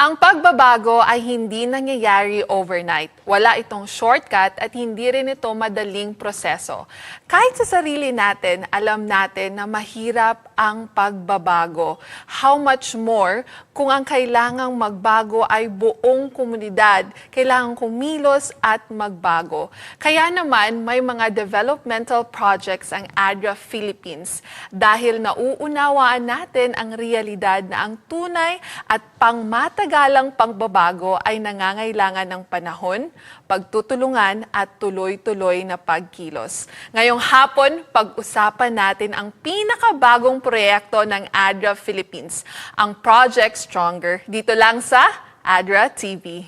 Ang pagbabago ay hindi nangyayari overnight. Wala itong shortcut at hindi rin ito madaling proseso. Kahit sa sarili natin, alam natin na mahirap ang pagbabago. How much more kung ang kailangang magbago ay buong komunidad, kailangang kumilos at magbago. Kaya naman may mga developmental projects ang ADRA Philippines dahil nauunawaan natin ang realidad na ang tunay at pangmatagalang pagbabago ay nangangailangan ng panahon, pagtutulungan at tuloy-tuloy na pagkilos. Ngayong hapon, pag-usapan natin ang pinakabagong proyekto ng ADRA Philippines, ang Project Stronger, dito lang sa ADRA TV.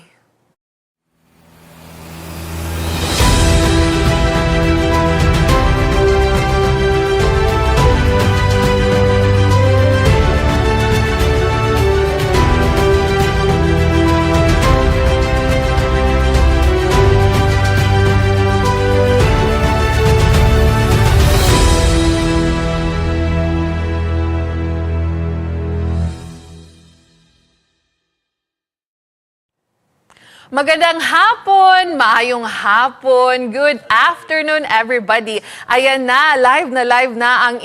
Magandang hapon, maayong hapon, good afternoon everybody. Ayan na live na ang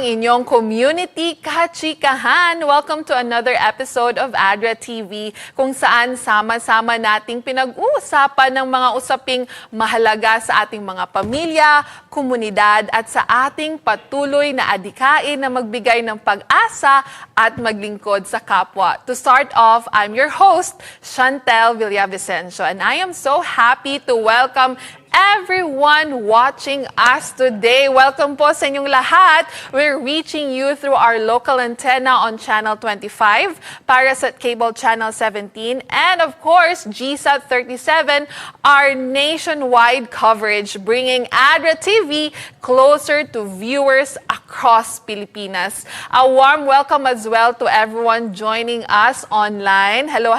inyong community kachikahan. Welcome to another episode of ADRA TV kung saan sama-sama nating pinag-uusapan ng mga usaping mahalaga sa ating mga pamilya, komunidad at sa ating patuloy na adikain na magbigay ng pag-asa at maglingkod sa kapwa. To start off, I'm your host, Chantel Villavicencio, and I am so happy to welcome everyone watching us today. Welcome po sa inyong lahat. We're reaching you through our local antenna on Channel 25, Parasat Cable Channel 17, and of course, GSAT 37, our nationwide coverage, bringing ADRA TV closer to viewers across Pilipinas. A warm welcome as well to everyone joining us online. Hello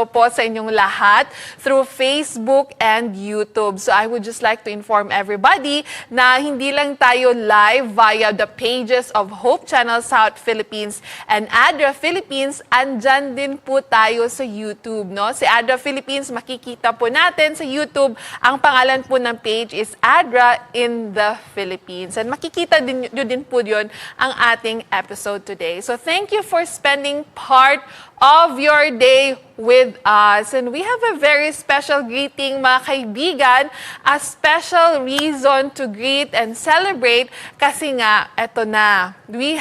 po sa inyong lahat through Facebook and YouTube. So I would just like to inform everybody na hindi lang tayo live via the pages of Hope Channel South Philippines and ADRA Philippines, andyan din po tayo sa YouTube, no? Si ADRA Philippines, makikita po natin sa YouTube. Ang pangalan po ng page is ADRA in the Philippines. And makikita din po yun ang ating episode today. So thank you for spending part of your day with us. And we have a very special greeting, mga kaibigan, a special reason to greet and celebrate kasi nga, eto na, we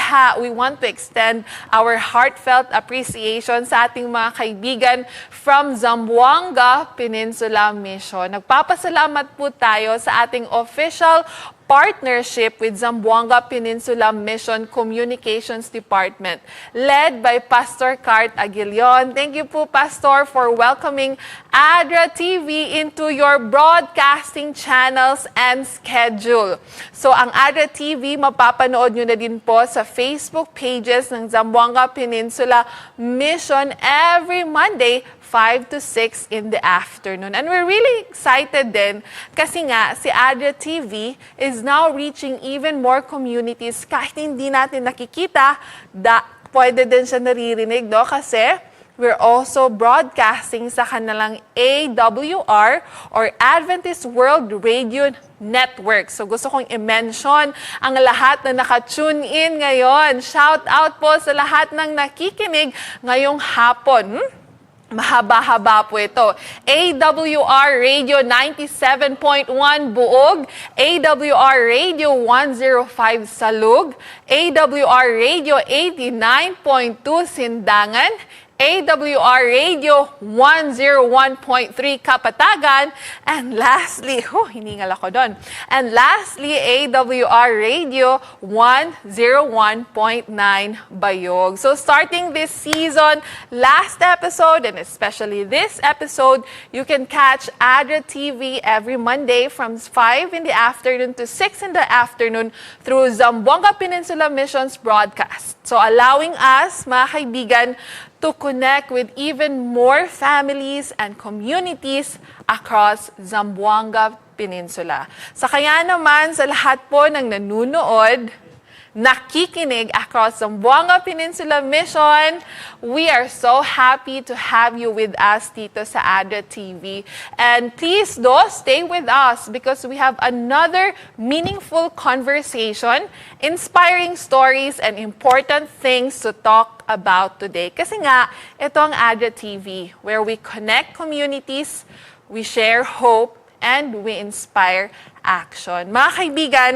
want to extend our heartfelt appreciation sa ating mga kaibigan from Zamboanga Peninsula Mission. Nagpapasalamat po tayo sa ating official partnership with Zamboanga Peninsula Mission Communications Department, led by Pastor Cart Aguilion. Thank you po, Pastor, for welcoming ADRA TV into your broadcasting channels and schedule. So, ang ADRA TV, mapapanood nyo na din po sa Facebook pages ng Zamboanga Peninsula Mission every Monday, 5 to 6 in the afternoon. And we're really excited din kasi nga si ADRA TV is now reaching even more communities kahit hindi natin nakikita, pwede din siya naririnig, no? Kasi we're also broadcasting sa kanilang AWR or Adventist World Radio Network. So gusto kong i-mention ang lahat na naka-tune in ngayon. Shout out po sa lahat ng nakikinig ngayong hapon. Mahaba-haba po ito. AWR Radio 97.1 Buog, AWR Radio 105 Salug, AWR Radio 89.2 Sindangan, AWR Radio 101.3 Kapatagan, and lastly, hiningal ako doon. And lastly, AWR Radio 101.9 Bayog. So starting this season, last episode, and especially this episode, you can catch ADRA TV every Monday from 5 in the afternoon to 6 in the afternoon through Zamboanga Peninsula Mission's broadcast. So allowing us, mga kaibigan, to connect with even more families and communities across Zamboanga Peninsula. Sa kaya naman sa lahat po ng nanunood, nakikinig across Zamboanga Peninsula Mission. We are so happy to have you with us dito sa ADRA TV. And please stay with us because we have another meaningful conversation, inspiring stories, and important things to talk about today. Kasi nga, ito ang ADRA TV where we connect communities, we share hope, and we inspire action. Mga kaibigan,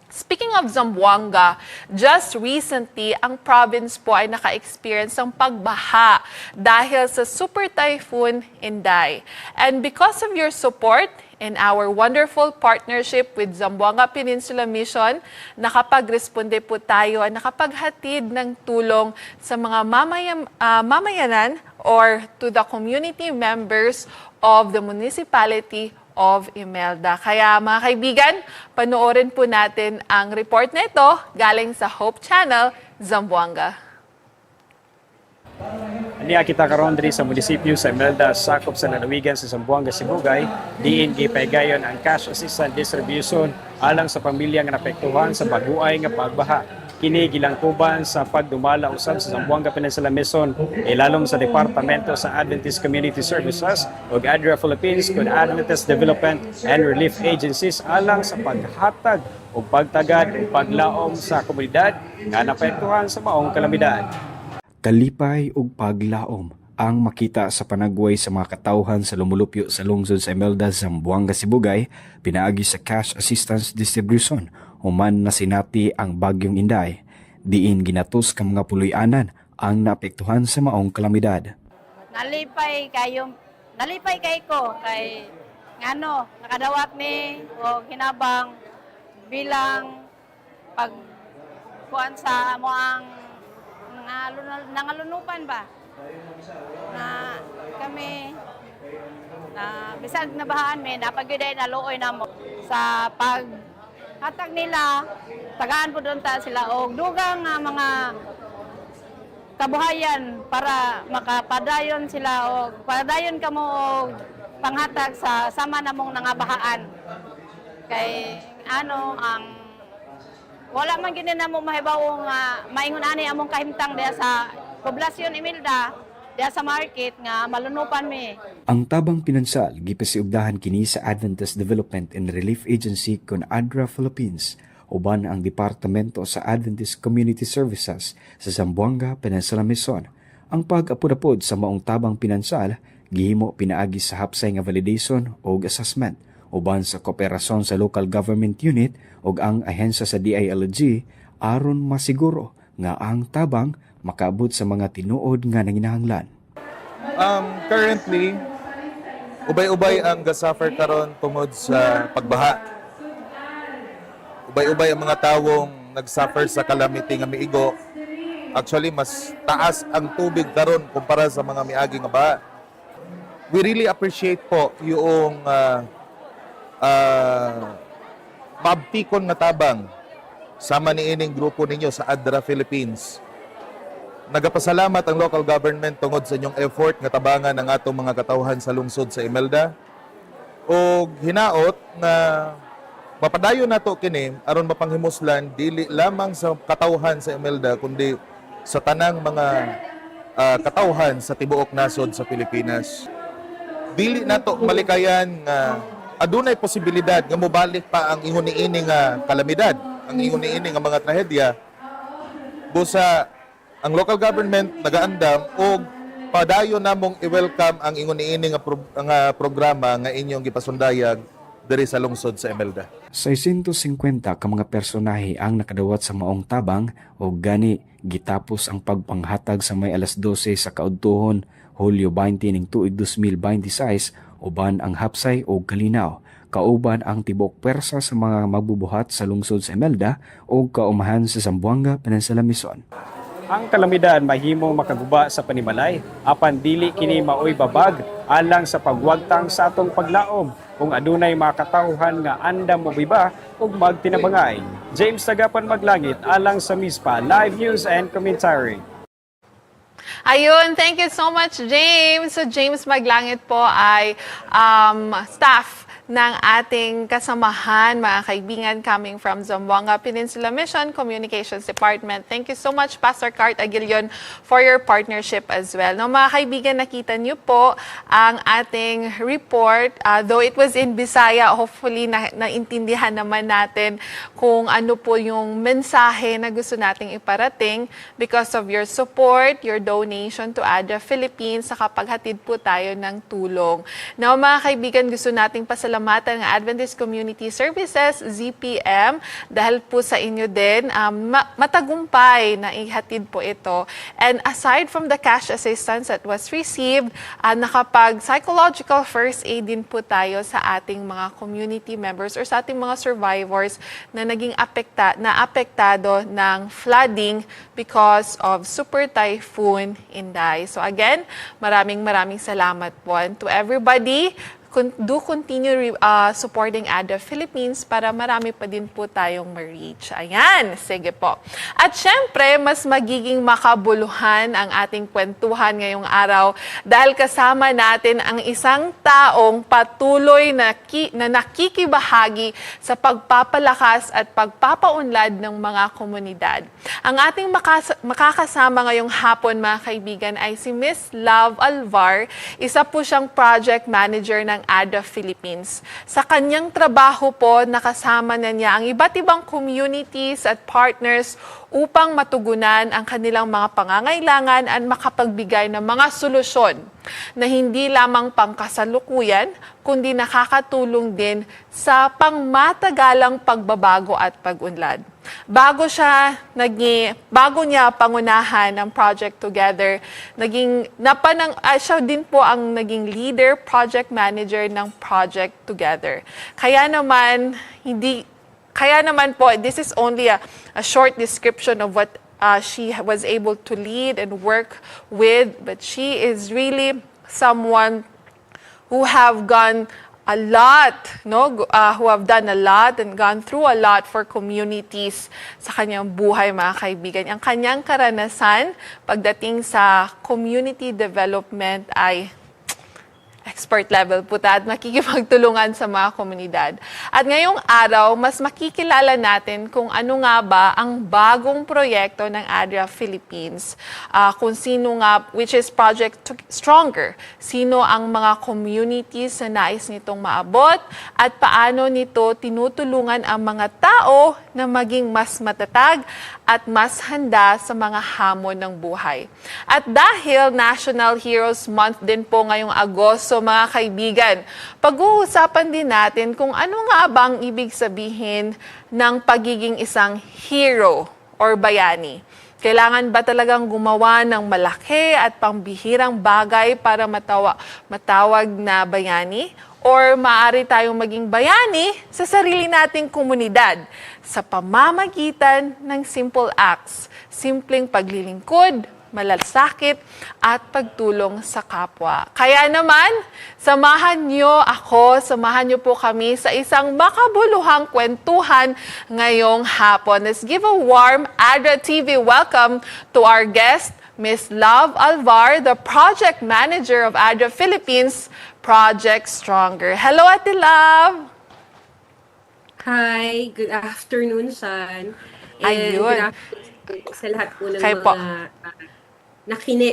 speaking of Zamboanga, just recently, ang province po ay naka-experience ng pagbaha dahil sa Super Typhoon Inday. And because of your support in our wonderful partnership with Zamboanga Peninsula Mission, nakapag-responde po tayo at nakapaghatid ng tulong sa mga mamayanan or to the community members of the municipality of Imelda. Kaya mga kaibigan, panoorin po natin ang report na ito galing sa Hope Channel, Zamboanga. Niya kita karon diri sa munisipyo sa Imelda, sakop sa lalawigan sa Zamboanga, Sibugay, diin gipaygayon ang cash assistance distribution alang sa pamilya nga naapektuhan sa baguay nga pagbaha. Kini gilangkuban sa pagdumala usab sa Zamboanga Peninsula Mission, ilalom sa Departamento sa Adventist Community Services ug ADRA Philippines kun Adventist Development and Relief Agencies alang sa paghatag o pagtagad o paglaom sa komunidad nga naapektuhan sa maong kalamidad. Kalipay ug paglaom ang makita sa panagway sa mga katawhan sa lumulupyo sa lungsod sa Imelda, Zamboanga, Sibugay, pinaagi sa cash assistance distribution human na sinati ang bagyong Inday. Diin ginatos ka mga puloy-anan ang naapektuhan sa maong kalamidad. Nalipay kay ko kay ngano nakadawat ni o hinabang bilang pag kuan sa mo ang nangalunupan ba na kami na bisag nabahaan mi napagyuday na luoy namo sa pag hatag nila, tagaan po doon ta sila og dugang mga kabuhayan para makapadayon sila o padayon kamo og panghatag sa sama namong nangabahaan. Kay ano ang wala man gid namo mahibaw nga maingon ani among kahimtang diha sa poblasyon Imelda diha sa market nga malunupan mi. Ang tabang pinansal gipasiugdahan kini sa Adventist Development and Relief Agency kun ADRA Philippines uban ang Departamento sa Adventist Community Services sa Zamboanga Peninsula Mission. Ang pag-apod-apod sa maong tabang pinansal gihimo pinaagi sa hapsay nga validation o assessment uban sa kooperasyon sa local government unit ug ang ahensya sa DILG aron masiguro nga ang tabang makaabot sa mga tinuod nga nanginahanglan. Currently, ubay-ubay ang gasuffer karon tungod sa pagbaha. Ubay-ubay ang mga tawong nagsuffer sa calamity nga miigo. Actually, mas taas ang tubig karon kumpara sa mga miagi nga baha. We really appreciate po yung mabtikon nga tabang sama ni ining grupo ninyo sa ADRA Philippines. Nagapasalamat ang local government tungod sa inyong effort nga tabangan ang atong mga katawhan sa lungsod sa Imelda. O hinaot na mapadayon nato kini aron mapanghimuslan dili lamang sa katawhan sa Imelda kundi sa tanang mga katawhan sa tibuok nasod sa Pilipinas. Dili nato malikayan nga adunay posibilidad nga mobalik pa ang ingon niini nga kalamidad, ang ingon niini nga mga trahedya. Busa ang local government nagaandam og padayon namong i-welcome ang ingon niini nga programa nga inyong gipasundayag diri sa lungsod sa Imelda. 650 ka mga personahe ang nakadawat sa maong tabang o gani gitapos ang pagpanghatag sa may alas 12 sa kaudtohon Hulyo 20 ning tuig 2026 uban ang hapsay o kalinaw kauban ang tibok pwersa sa mga magbubuhat sa lungsod sa Imelda o kaumahan sa Zamboanga Peninsula Mission. Ang kalamidad mahimong makaguba sa panimalay apan dili kini maoy babag alang sa pagwagtang sa atong paglaom kung adunay mga katawhan nga andam mobiba ug magtinabangay. James Tagapan Maglangit alang sa MISPA Live News and Commentary. Ayun, thank you so much, James. So James Maglangit po ay staff ng ating kasamahan, mga kaibigan, coming from Zamboanga Peninsula Mission Communications Department. Thank you so much, Pastor Cart Aguilion, for your partnership as well. No, mga kaibigan, nakita niyo po ang ating report. Though it was in Bisaya, hopefully naintindihan naman natin kung ano po yung mensahe na gusto nating iparating because of your support, your donation to ADRA Philippines sa kapaghatid po tayo ng tulong. Now, mga kaibigan, gusto nating pasalamatan ng Adventist Community Services, ZPM, dahil po sa inyo din, matagumpay na ihatid po ito. And aside from the cash assistance that was received, nakapag-psychological first aid din po tayo sa ating mga community members or sa ating mga survivors na naging apektado ng flooding because of Super Typhoon Inday. So again, maraming salamat po. And to everybody, do continue supporting ADRA Philippines para marami pa din po tayong ma-reach. Ayan, sige po. At syempre, mas magiging makabuluhan ang ating kwentuhan ngayong araw dahil kasama natin ang isang taong patuloy na nakikibahagi sa pagpapalakas at pagpapaunlad ng mga komunidad. Ang ating makakasama ngayong hapon, mga kaibigan, ay si Miss Love Alvar. Isa po siyang project manager ng ADRA Philippines. Sa kanyang trabaho po, nakasama na niya ang iba't ibang communities at partners upang matugunan ang kanilang mga pangangailangan at makapagbigay ng mga solusyon na hindi lamang pangkasalukuyan, kundi nakakatulong din sa pangmatagalang pagbabago at pag-unlad. Bago niya pangunahan ang Project Together, siya din po ang naging leader, project manager ng Project Together. Kaya naman po, this is only a short description of what she was able to lead and work with, but she is really someone who have gone a lot, who have done a lot and gone through a lot for communities sa kanyang buhay, mga kaibigan. Ang kanyang karanasan pagdating sa community development ay expert level po at makikipagtulungan sa mga komunidad. At ngayong araw, mas makikilala natin kung ano nga ba ang bagong proyekto ng ADRA Philippines, kung sino nga, which is Project Stronger, sino ang mga communities na nais nitong maabot at paano nito tinutulungan ang mga tao na maging mas matatag at mas handa sa mga hamon ng buhay. At dahil National Heroes Month din po ngayong Agosto, mga kaibigan, pag-uusapan din natin kung ano nga ba ang ibig sabihin ng pagiging isang hero or bayani. Kailangan ba talagang gumawa ng malaki at pambihirang bagay para matawag na bayani? Or maaari tayong maging bayani sa sarili nating komunidad sa pamamagitan ng simple acts, simpleng paglilingkod, malasakit, at pagtulong sa kapwa. Kaya naman, samahan niyo po kami sa isang makabuluhang kwentuhan ngayong hapon. Let's give a warm ADRA TV welcome to our guest, Miss Love Alvar, the Project Manager of ADRA Philippines, Project Stronger. Hello, Ate Love! Hi, good afternoon, San. And Ayun. good afternoon sa lahat po ng Kayo mga po.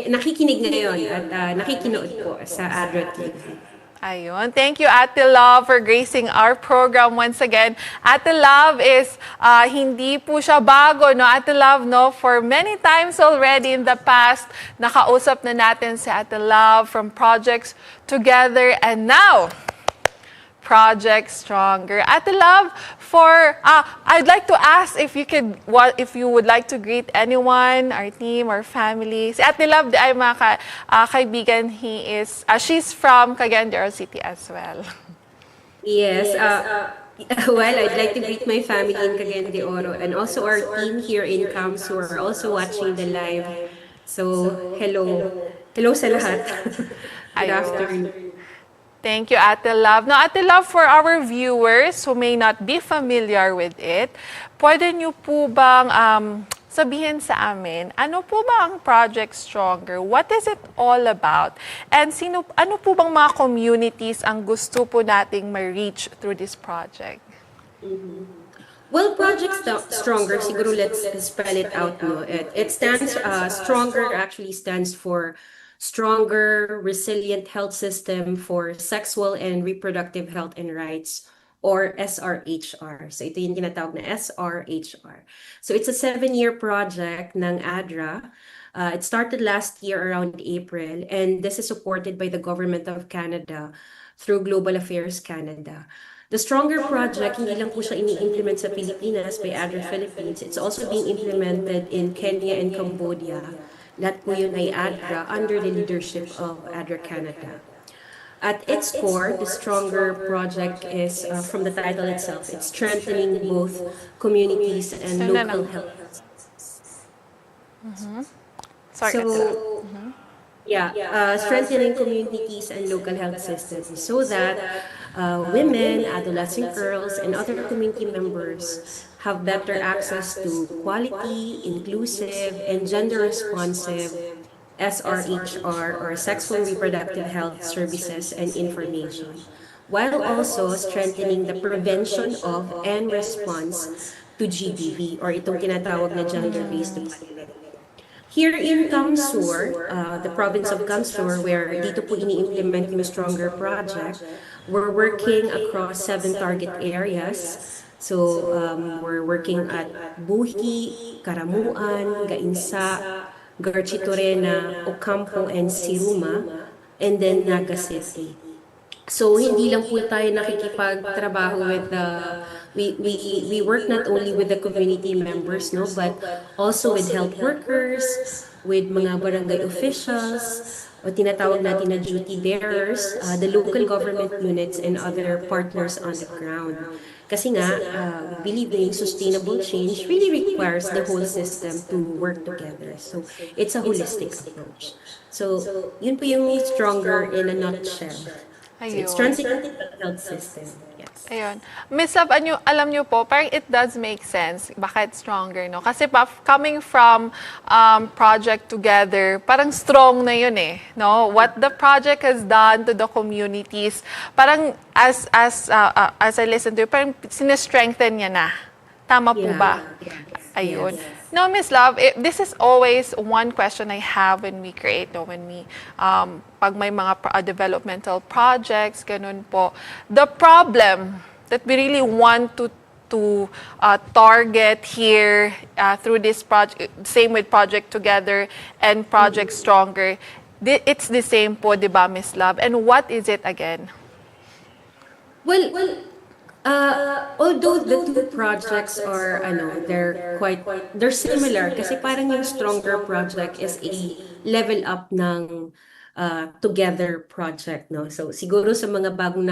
nakikinig ngayon at nakikinood po sa ADRA TV. Ayun. Thank you, Ate Love, for gracing our program once again. Ate Love is, hindi po siya bago, no? Ate Love, no? For many times already in the past, nakausap na natin si Ate Love from Projects Together, and now, Project Stronger. Ate Love, I'd like to ask if you would like to greet anyone, our team, our family. Si Ate Love ay mga kaibigan. She's from Cagayan de Oro City as well. Yes, well, I'd like to greet my family in Cagayan de Oro and also our team here in Camps who are also watching the live. So, hello. Hello sa lahat. Good afternoon. Thank you, Ate Love. Now, Ate Love, for our viewers who may not be familiar with it, pwede niyo po bang sabihin sa amin, ano po ba ang Project Stronger? What is it all about? And ano po bang mga communities ang gusto po nating ma-reach through this project? Well, Stronger, siguro let's spell it out. No? It stands, Stronger actually stands for Stronger Resilient Health System for Sexual and Reproductive Health and Rights, or SRHR. So ito yung tinatawag na SRHR. So it's a 7-year project ng ADRA. It started last year around April, and this is supported by the Government of Canada through Global Affairs Canada. The Stronger Project, hindi lang po siya ini-implement sa Pilipinas by ADRA Philippines. It's also being implemented in Kenya and Cambodia. Lahat po yun ay ADRA under the leadership of ADRA Canada. At its core, the Stronger Project is, from the title itself, it's strengthening both communities and local health. Sorry. So, strengthening communities and local health systems so that women, adolescent girls, and other community members have better access to quality, inclusive, and gender-responsive SRHR, or Sexual Reproductive Health Services and Information, while also strengthening the prevention of and response to GBV, or itong tinatawag na gender-based violence. Here in Kamsur, the province of Kamsur, where dito po ini-implement yung Stronger Project, we're working across 7 target areas. So, we're working at Buhi, Karamuan, Gainsa, Garchitorena, Ocampo, and Siruma, and then Naga City. So, hindi lang po tayo nakikipagtrabaho with we work not only with the community members, no, but also with health workers, with mga barangay officials, o tinatawag natin na duty bearers, the local government units, and other partners on the ground. Kasi nga, believe in sustainable change really requires the whole system to work together. So, it's a holistic approach. So, yun po yung Stronger in a nutshell. So, it's strengthening the health system. Yes. Ayun. Miss Love, alam nyo po, parang it does make sense. Bakit Stronger, no? Kasi coming from Project Together, parang strong na yun eh. No? What the project has done to the communities, parang as I listen to you, parang sinestrengthen niya na. Tama po ba? Yes. Ayun. Yes. No, Miss Love, this is always one question I have when we create, no, when we, pag may mga developmental projects, ganun po. The problem that we really want to target here through this project, same with Project Together and Project Stronger, it's the same po, di ba, Miss Love? And what is it again? Well, although the two projects are, they're similar kasi parang yung Stronger Project is a level up ng Together project, no? So siguro sa mga bagong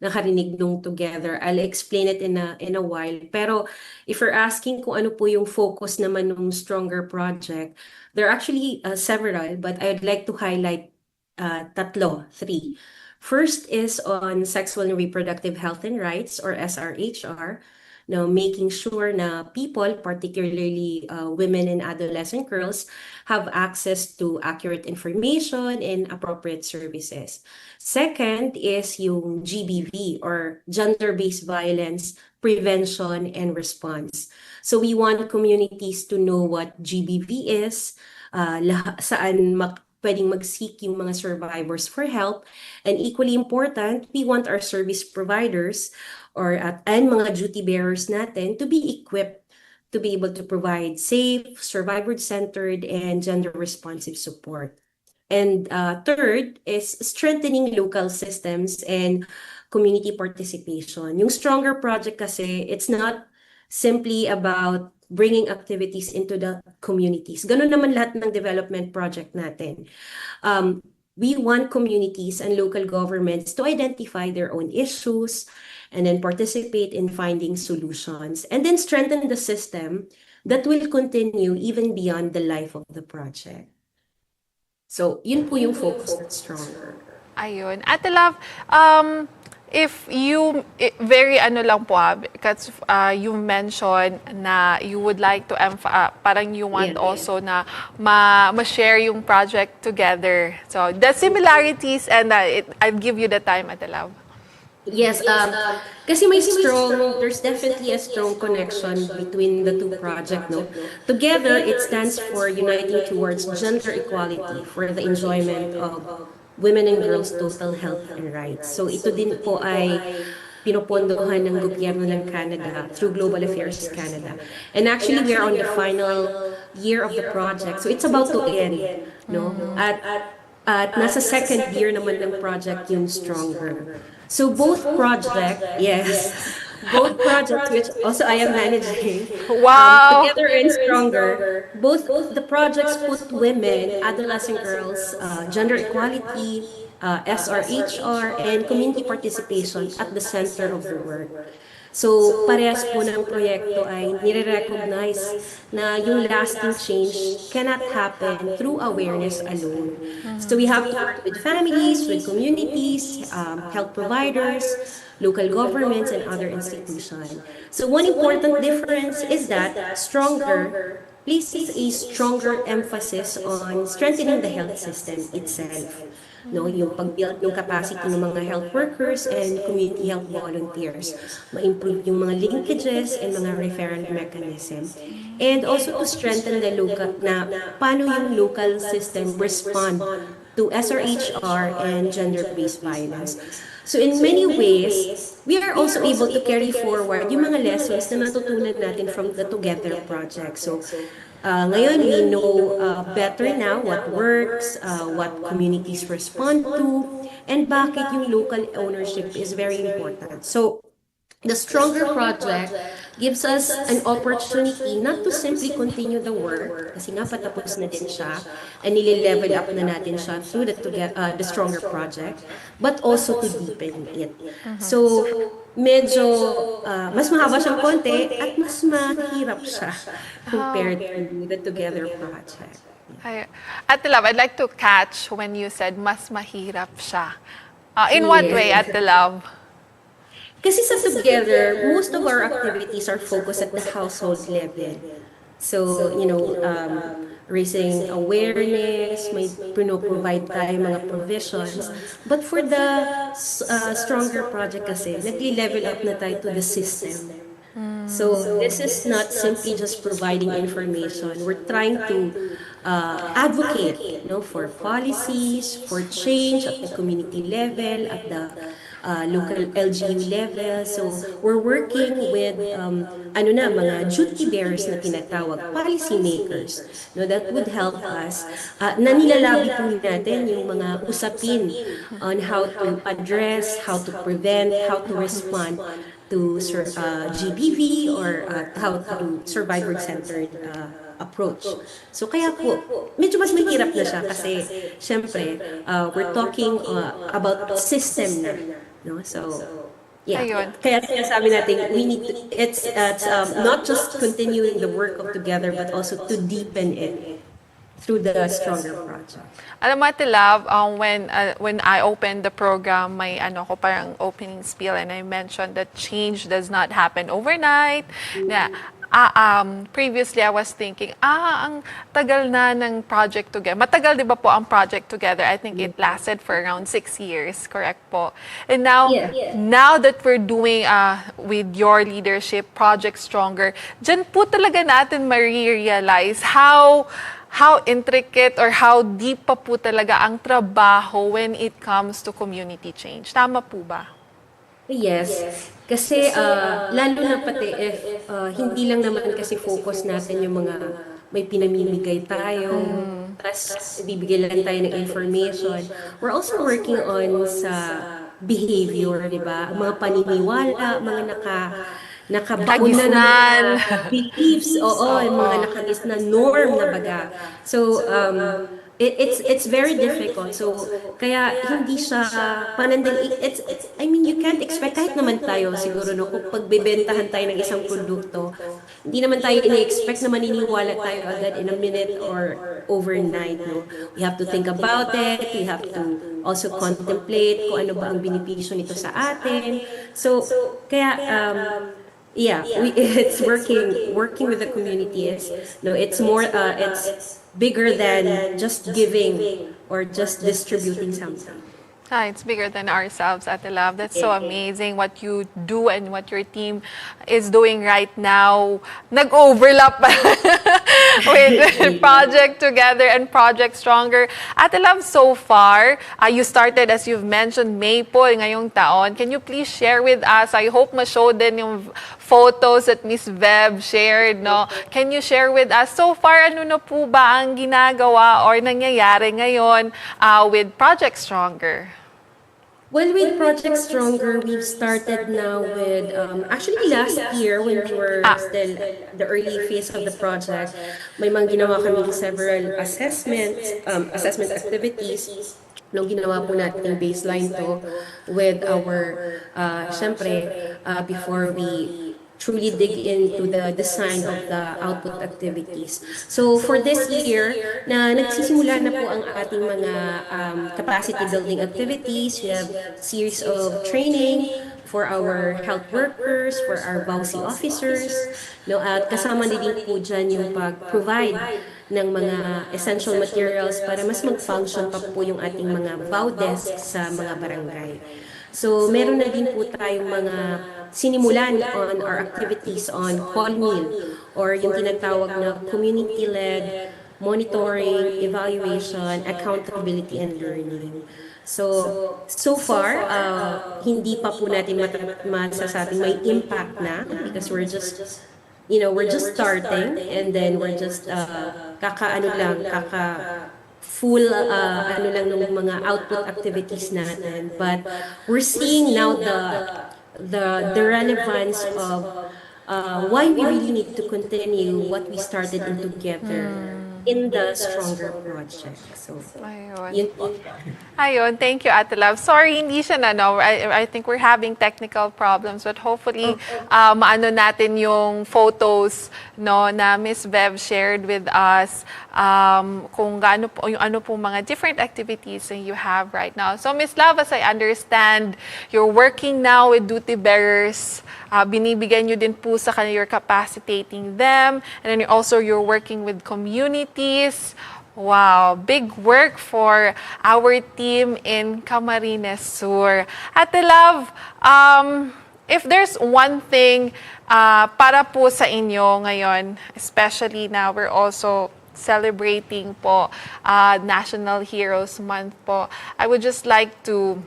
nakarinig nung Together, I'll explain it in a while. Pero if you're asking kung ano po yung focus naman ng Stronger Project, there are actually several, but I'd like to highlight three. First is on sexual and reproductive health and rights, or SRHR. Now, making sure na people, particularly women and adolescent girls, have access to accurate information and appropriate services. Second is yung GBV, or gender-based violence prevention and response. So we want communities to know what GBV is, saan pwedeng mag-seek yung mga survivors for help. And equally important, we want our service providers and mga duty bearers natin to be equipped to be able to provide safe, survivor-centered, and gender-responsive support. And third is strengthening local systems and community participation. Yung Stronger Project kasi, it's not simply about bringing activities into the communities. Ganun naman lahat ng development project natin. We want communities and local governments to identify their own issues and then participate in finding solutions and then strengthen the system that will continue even beyond the life of the project. So, yun po yung focus ng Stronger. Ayun. Ate Love, if you, very ano lang po because you mentioned na you would like to, parang you want Yeah. also na ma-share yung project together. So, the similarities and I'll give you the time, Ate Love. Yes, kasi there's definitely a strong connection between the two projects, no? Together, it stands for uniting towards gender equality for the enjoyment of women and girls' total health and rights. So ito din po ay pinopondohan ng gobyerno ng Canada through Global Affairs Canada. And actually, we are on the final year of the project. So it's about to end, no? At nasa second year naman ng project yung Stronger. So both project, yes, both projects which also I am managing, Wow! Together and Stronger, both the projects put women, adolescent girls, gender equality, SRHR, and community participation at the center of the work. So, parehas po ng proyekto ay nire-recognize na yung lasting change cannot happen through awareness alone. So, we have to work with families, with communities, health providers, local governments, and other institutions. So, one important difference is that Stronger places a stronger emphasis on strengthening the health system itself. No, yung pag-build ng capacity ng mga health workers and community health volunteers, ma-improve yung mga linkages and mga referral mechanism, and also to strengthen the local, na paano yung local system respond to SRHR and gender-based violence. So in many ways, we are also able to carry forward yung mga lessons na natutunan natin from the Together project. So ngayon, we know better now what works, what communities respond to, and bakit yung local ownership is very important. So, the Stronger project gives us an opportunity not to simply continue the work, kasi nga patapos na din siya, and nile-level up na natin siya through the Stronger project, but also to deepen it. So, medyo mas mahaba siyang konti at mas mahirap siya compared to the Together project. Ate Love, I'd like to catch when you said mas mahirap siya. In what way, Ate Love? Kasi sa Together, most of our activities are focused at the household level. So, raising awareness, may provide tayo mga provisions. But for the Stronger project kasi, nag-level up na tayo to the system. So this is not simply just providing information. We're trying to advocate, for policies, for change at the community level, at the local LGU level. So we're working with mga duty bearers na tinatawag, policy makers, that would help us na nilalabi po natin yung mga usapin on how to address, how to prevent, how to respond to GBV or how to do survivor-centered approach. So kaya po, medyo mas mahirap na siya kasi syempre, we're talking about system na. No? So, yeah. Ayun. Kaya sinasabi natin, we need to, it's not just continuing the work of Together, but also to deepen it through the Stronger project. Alam mo, Ate Love, when I opened the program, may parang opening spiel, and I mentioned that change does not happen overnight. Na, previously, I was thinking, ang tagal na ng project together. Matagal, di ba po, ang project together? I think it lasted for around 6 years, correct po? And now, now that we're doing with your leadership, Project Stronger, dyan po talaga natin ma-realize how intricate or how deep pa po talaga ang trabaho when it comes to community change. Tama po ba? Yes. Kasi lalo na pati if hindi lang naman kasi focus natin yung mga may pinamimigay tayo, tapos bibigyan lang tayo ng information. We're also working on sa behavior, di ba? Mga paniniwala, mga nakabaon na ng beliefs, yung mga nakagis na norm na baga. So, it's very difficult. So, kaya hindi siya panandang, you can't expect, kahit naman tayo siguro, kung pagbebentahan tayo ng isang produkto, hindi naman tayo ina-expect na maniniwala tayo agad in a minute or overnight, We have to think about it, we have to also contemplate kung ano ba ang benepisyo nito sa atin. So, kaya, yeah, it's working with the community is, no, it's more, it's bigger than just giving or just distributing something. Ah, it's bigger than ourselves, Ate Love. That's so amazing what you do and what your team is doing right now. Nag-overlap pa with Project Together and Project Stronger. Ate Love, so far, you started, as you've mentioned, Maple ngayong taon. Can you please share with us? I hope ma-show din yung photos that Miss Veb shared, no? Can you share with us, so far, ano na po ba ang ginagawa or nangyayari ngayon with Project Stronger? Well, with Project Stronger, we've started now with, actually last year when we were still the early phase of the project, may mga ginawa kami several assessment activities. Nung ginawa po natin baseline to with our, syempre, before we truly dig into the design of the output activities. So for this year, na nagsisimula na po ang ating mga capacity building activities. We have series of training for our health workers, for our VAUSI officers, no, at kasama din po dyan yung pag-provide ng mga essential materials para mas mag-function pa po yung ating mga VAU desks sa mga barangay. So meron na din po tayong mga sinimulan on our activities on call meal or yung tinatawag na community-led monitoring, evaluation, accountability, and learning. So far, hindi pa po natin masasabing may impact na because we're just starting and then we're just full ano lang ng mga output activities natin. But we're seeing now the relevance of why we really need to continue what we started in together in the Stronger project. So, yun po. Ayun, thank you, Ate Love. Sorry, hindi siya na, no? I think we're having technical problems, but hopefully, maano natin yung photos, no, na Miss Bev shared with us, kung gaano po, yung ano po mga different activities that you have right now. So, Miss Love, as I understand, you're working now with duty bearers, binibigyan nyo din po sa kanila, you're capacitating them, and then you're working with communities. Wow, big work for our team in Camarines Sur. Ate Love, if there's one thing para po sa inyo ngayon, especially now we're also celebrating po National Heroes Month po, I would just like to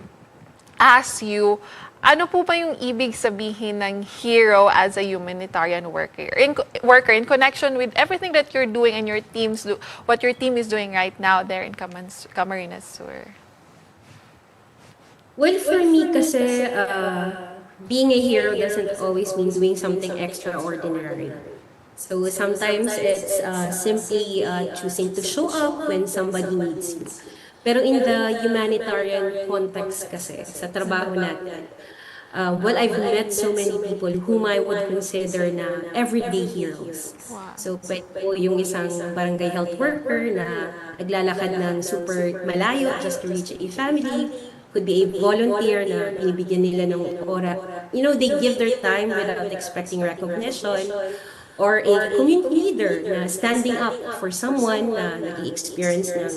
ask you, ano po ba yung ibig sabihin ng hero as a humanitarian worker in connection with everything that you're doing and what your team is doing right now there in Camarines Sur? Well, for me kasi, being a hero doesn't always mean doing something extraordinary. So sometimes it's simply choosing to show up when somebody needs you. Pero in the humanitarian context kasi, sa trabaho natin, well, I've met so many people whom I would consider na everyday heroes. Wow. So, pwede po yung isang barangay health worker na naglalakad ng super malayo just to reach a family. Could be a volunteer na binibigyan nila ng oras. You know, they give their time without expecting recognition. Or a community leader na standing up for someone na nag-experience ng,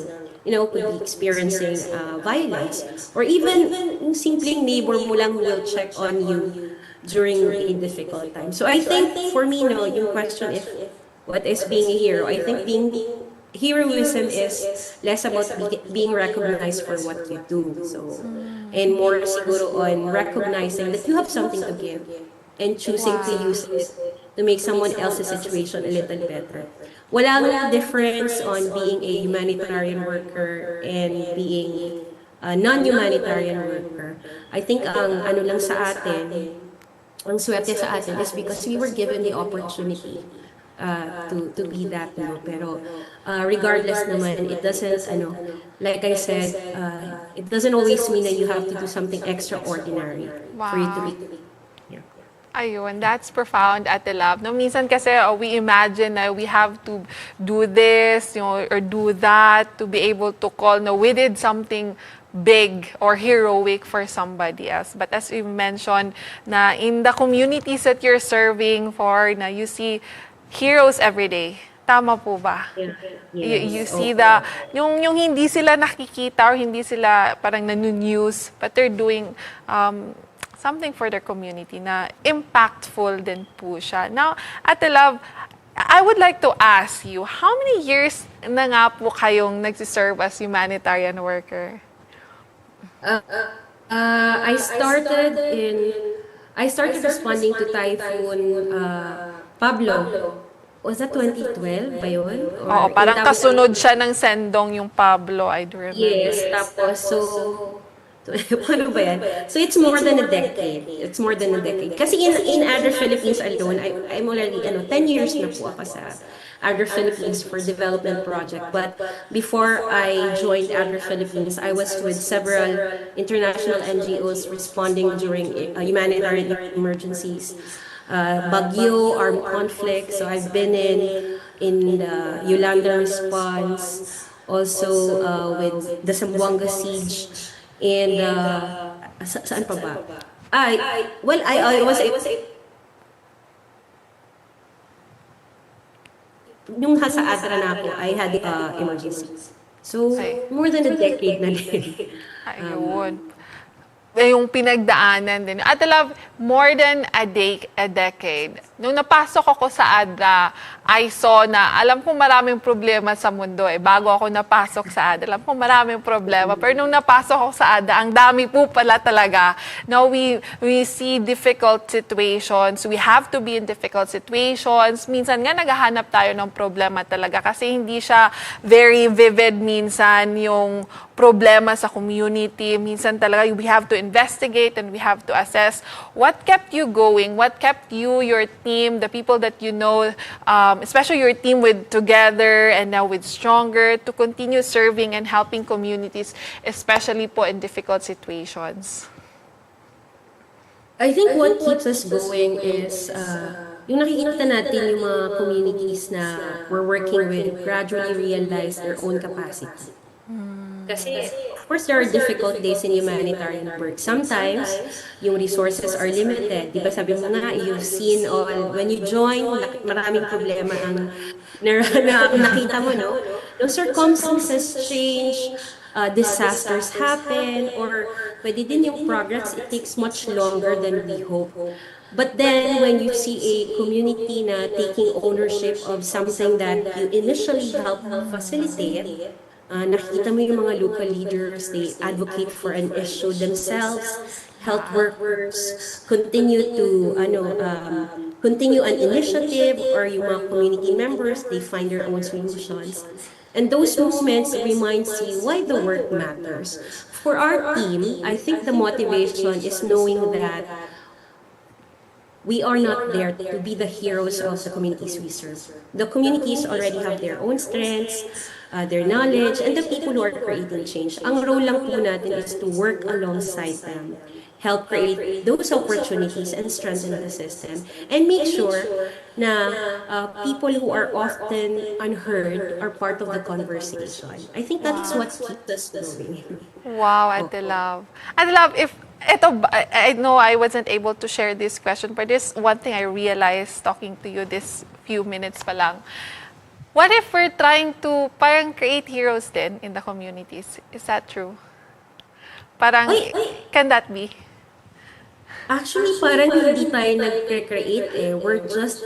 could be experiencing violence. Or even simpleng neighbor mo lang who will check on you during a difficult time. So I think for me, yung question is, what is being a hero? I think heroism is less about being recognized for what you do. So, and more siguro on recognizing that you have something to give and choosing to use it to make someone else's situation a little better. Walang difference on being a humanitarian worker and being a non-humanitarian worker. I think ang ano lang sa atin, ang swerte sa atin is because we were given the opportunity to be that. Pero regardless naman, it doesn't, like I said, it doesn't always mean that you have to do something extraordinary for you to be. Ayun, that's profound, Ate Love. No, minsan kasi we imagine na we have to do this, or do that to be able to call. No, we did something big or heroic for somebody else. But as you mentioned, na in the communities that you're serving for, na you see heroes every day. Tama po ba? Yeah. You Yes. see Oo. yung hindi sila nakikita or hindi sila parang nanu-news, but they're doing something for their community na impactful din po siya. Now, Ate Love, I would like to ask you, how many years na nga po kayong nagsiserve as humanitarian worker? I started responding to Typhoon Pablo. Was that 2012 ba yun? Oo, parang tapos- kasunod siya ng Sendong yung Pablo, I do remember. Yes, tapos so paano ba yan? So it's more than a decade. It's more than a decade. Kasi in ADRA Philippines alone, I'm already 10 years na po ako sa ADRA Philippines for development project. But before I joined ADRA Philippines, I was with several international NGOs responding during humanitarian emergencies. Baguio, armed conflict. So I've been in the Yolanda response, also with the Zamboanga siege, and saan pa ba? I was nung nasa ADRA na ako, I had emergency. So more than a decade na din. Ayun. Yung pinagdaanan din. At love, more than a decade. Nung napasok ako sa ADRA, I saw na, alam ko maraming problema sa mundo Bago ako napasok sa ADRA, alam ko maraming problema. Pero nung napasok ako sa ADRA, ang dami po pala talaga. Now, we see difficult situations. We have to be in difficult situations. Minsan nga, naghahanap tayo ng problema talaga kasi hindi siya very vivid minsan yung problema sa community. Minsan talaga, we have to investigate and we have to assess what kept you going, what kept you, your team, the people that you know, especially your team with Together and now with Stronger, to continue serving and helping communities, especially po in difficult situations. I think what keeps us going is yung nakikita natin yung mga communities na we're working with gradually realize their own capacity. Kasi, of course, there are difficult days in humanitarian work. Sometimes, yung resources are limited. Di ba sabi mo nga, you've seen all, when you join, maraming problema ang nakita mo, no? Yung circumstances change, disasters happen, or pwede din yung progress, it takes much longer than we hope. But then, when you see a community na taking ownership of something that you initially helped facilitate, nakikita mo yung mga local leaders, they advocate for an issue themselves, health workers, continue an initiative, or yung mga community members, they find their own solutions. And those moments reminds you why the work matters. For our team, I think the motivation is knowing that we are not there to be the heroes of the communities we serve. The communities already have their own strengths, their knowledge, and the people who are creating change. Ang role lang po natin is to work alongside them, help create those opportunities and strengthen the system, and make sure na people who are often unheard are part of the conversation. I think that's what keeps us going. Wow, Ate Love. Ate Love, I know I wasn't able to share this question, but there's one thing I realized talking to you this few minutes pa lang. What if we're trying to parang create heroes then in the communities? Is that true? Parang, can that be? Actually, parang hindi tayo nag-create We're just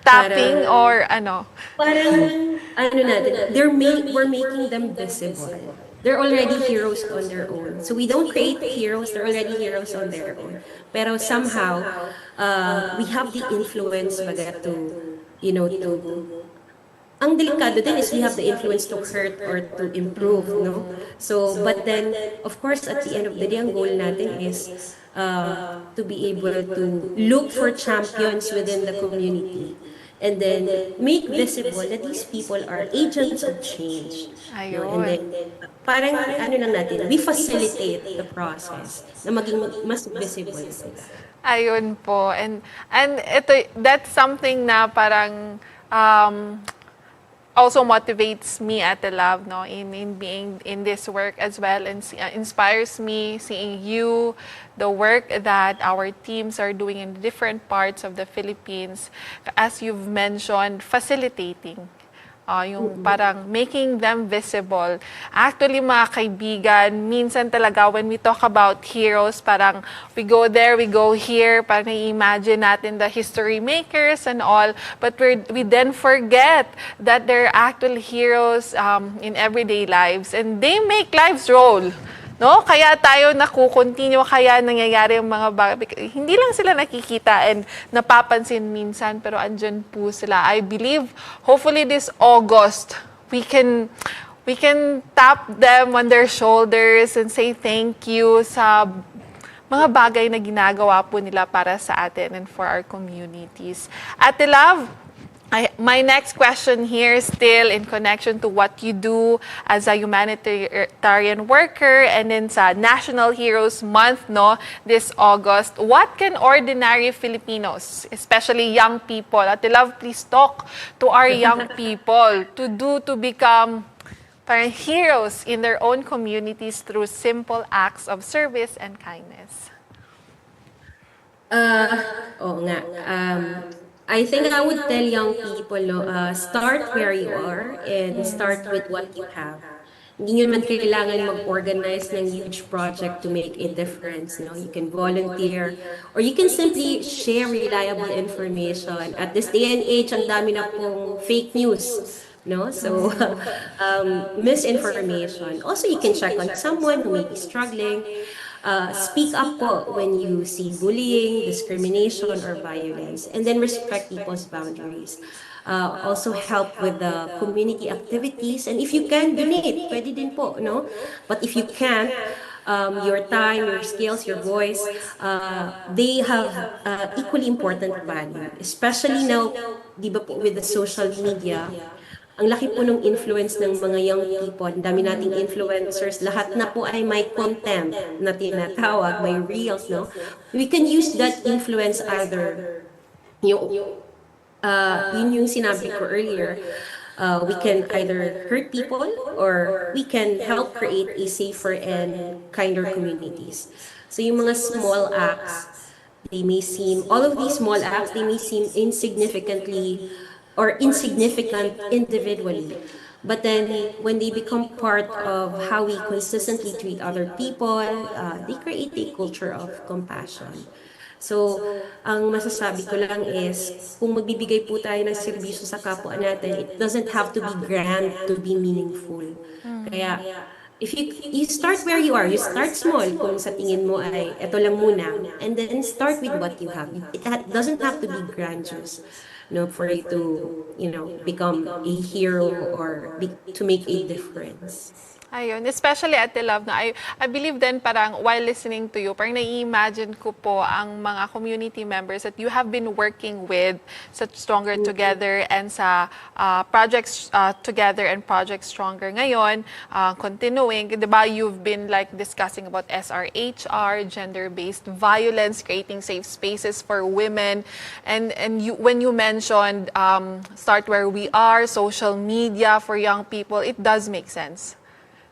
Tapping or ano? Parang natin, we're making them visible. They're already heroes on their own. So we don't create heroes, they're already heroes on their own. Pero somehow, we have the influence baga ang delikado din is we have the influence to hurt or to improve, no? So, but then, of course, at the end of the day, ang goal natin is to be able to look for champions within the community and then make visible that these people are agents of change. No? And then, parang lang natin, we facilitate the process na maging mas visible sila. Ayun po. And ito, that's something na parang also motivates me at the lab, no, in being in this work as well, and inspires me seeing you, the work that our teams are doing in different parts of the Philippines, as you've mentioned, facilitating. Yung parang making them visible. Actually, mga kaibigan, minsan talaga when we talk about heroes, parang we go there, we go here, parang i-imagine natin the history makers and all, but we then forget that they're actual heroes in everyday lives, and they make lives roll. No? Kaya tayo nakukontinue, kaya nangyayari yung mga bagay. Hindi lang sila nakikita and napapansin minsan, pero andyan po sila. I believe, hopefully this August, we can tap them on their shoulders and say thank you sa mga bagay na ginagawa po nila para sa atin and for our communities. Ate Love, my next question here, still in connection to what you do as a humanitarian worker and then sa National Heroes Month, no, this August. What can ordinary Filipinos, especially young people, Ate Love, please talk to our young people to do to become parang heroes in their own communities through simple acts of service and kindness? Oo nga. I think I would tell young people, no, start where you are and start with what you have. Hindi nyo naman kailangan mag-organize ng huge project to make a difference. No? You can volunteer or you can simply share reliable information. At this day and age, ang dami na pong fake news. No? So, misinformation. Also, you can check on someone who may be struggling. Speak up po when you see bullying, discrimination, or violence, and then respect people's boundaries. Also help with the community activities, and if you can, donate. Pwede din po, no? But if you can't, your time, your skills, your voice, they have equally important value. Especially now, di ba po, with the social media, ang laki po ng influence ng mga young people. Ang dami nating influencers. Lahat na po ay may content na tinatawag, may reels, no? We can use that influence either, yun yung sinabi ko earlier, we can either hurt people or we can help create a safer and kinder communities. So yung mga small acts, all of these small acts, they may seem insignificant individually. But then, when they become part of how we consistently treat other people, they create a culture of compassion. So, ang masasabi ko lang is, kung magbibigay po tayo ng serbisyo sa kapwa natin, it doesn't have to be grand to be meaningful. Kaya, if you start where you are, you start small kung sa tingin mo ay eto lang muna, and then start with what you have. It doesn't have to be grandiose, no, for you to, become a hero or to make a difference. Ayun, especially at the love na I believe then parang while listening to you, parang nai-imagine ko po ang mga community members that you have been working with sa Stronger Together and sa Projects Together and Project Stronger ngayon, continuing, di ba, you've been like discussing about SRHR, gender-based violence, creating safe spaces for women, and when you mentioned start where we are, social media for young people, it does make sense